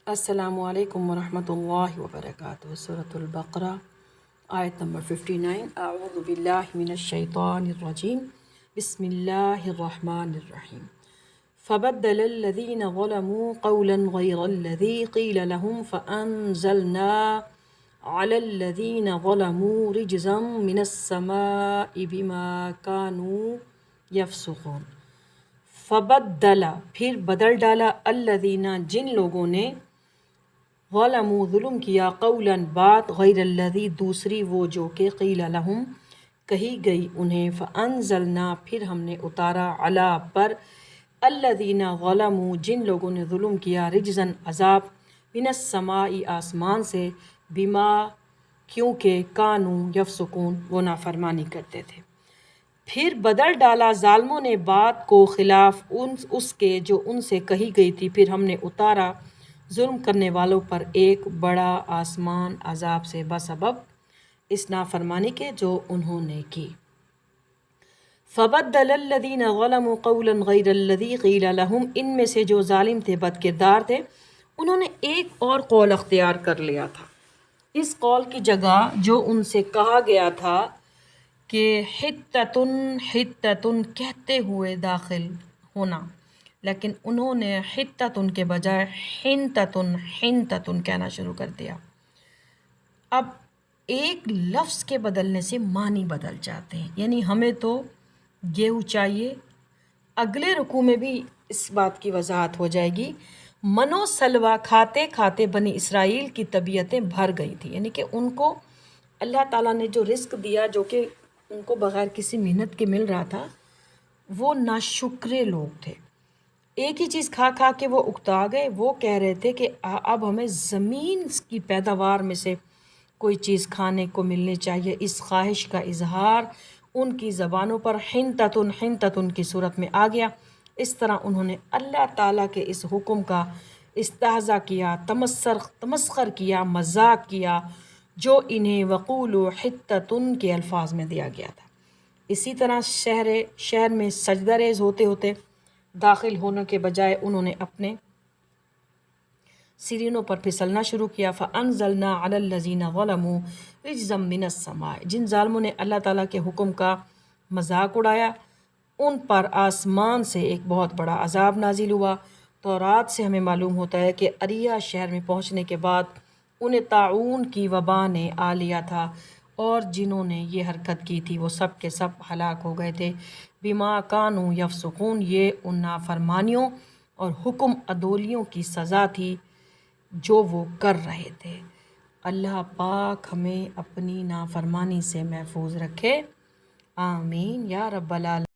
السلام علیکم ورحمۃ اللہ وبرکاتہ۔ سورۃ البقرہ آیت نمبر 59۔ اعوذ باللہ من الشیطان الرجیم، بسم اللہ الرحمن الرحیم۔ فبدل الذین ظلموا قولا غیر الذی قیل لهم فانزلنا علی الذین ظلموا رجزا من السماء بما كانوا یفسقون۔ فبدل پھر بدل ڈالا الذین جن لوگوں نے ظلموا ظلم کیا قولاً بات غیر الذی دوسری وہ جو کہ قیل لہم کہی گئی انہیں فانزلنا پھر ہم نے اتارا علی پر الذین ظلموا جن لوگوں نے ظلم کیا رجزاً عذاب من السماء آسمان سے بما کیونکہ کانوا یفسقون وہ نافرمانی کرتے تھے۔ پھر بدل ڈالا ظالموں نے بات کو خلاف اس کے جو ان سے کہی گئی تھی، پھر ہم نے اتارا ظلم کرنے والوں پر ایک بڑا آسمان عذاب سے بسبب اس نافرمانی کے جو انہوں نے کی۔ فبدل الذین ظلموا قولا غیر الذی قیل لہم ان میں سے جو ظالم تھے، بد کردار تھے، انہوں نے ایک اور قول اختیار کر لیا تھا۔ اس قول کی جگہ جو ان سے کہا گیا تھا کہ حتتن حتتن کہتے ہوئے داخل ہونا، لیکن انہوں نے حتتن کے بجائے حنتتن حنتتن کہنا شروع کر دیا۔ اب ایک لفظ کے بدلنے سے معنی بدل جاتے ہیں، یعنی ہمیں تو گیہوں چاہیے۔ اگلے رکوع میں بھی اس بات کی وضاحت ہو جائے گی۔ منو سلوا کھاتے کھاتے بنی اسرائیل کی طبیعتیں بھر گئی تھی، یعنی کہ ان کو اللہ تعالیٰ نے جو رزق دیا جو کہ ان کو بغیر کسی محنت کے مل رہا تھا، وہ ناشکرے لوگ تھے۔ ایک ہی چیز کھا کھا کے وہ اکتا گئے۔ وہ کہہ رہے تھے کہ اب ہمیں زمین کی پیداوار میں سے کوئی چیز کھانے کو ملنی چاہیے۔ اس خواہش کا اظہار ان کی زبانوں پر حنتتن حنتتن کی صورت میں آ گیا۔ اس طرح انہوں نے اللہ تعالیٰ کے اس حکم کا استہزاء کیا، تمسخر کیا، مذاق کیا جو انہیں وقولوا حتتن کے الفاظ میں دیا گیا تھا۔ اسی طرح شہر میں سجدہ ریز ہوتے ہوتے داخل ہونے کے بجائے انہوں نے اپنے سیڑھیوں پر پھسلنا شروع کیا۔ فَأَنزَلْنَا عَلَى الَّذِينَ ظَلَمُوا رِجْزًا مِّنَ السَّمَاءِ جن ظالموں نے اللہ تعالیٰ کے حکم کا مذاق اڑایا، ان پر آسمان سے ایک بہت بڑا عذاب نازل ہوا۔ تورات سے ہمیں معلوم ہوتا ہے کہ اریا شہر میں پہنچنے کے بعد انہیں طاعون کی وبا نے آ لیا تھا، اور جنہوں نے یہ حرکت کی تھی وہ سب کے سب ہلاک ہو گئے تھے۔ بما کانوا یفسقون یہ ان نافرمانیوں اور حکم عدولیوں کی سزا تھی جو وہ کر رہے تھے۔ اللہ پاک ہمیں اپنی نافرمانی سے محفوظ رکھے، آمین یا رب العالمین۔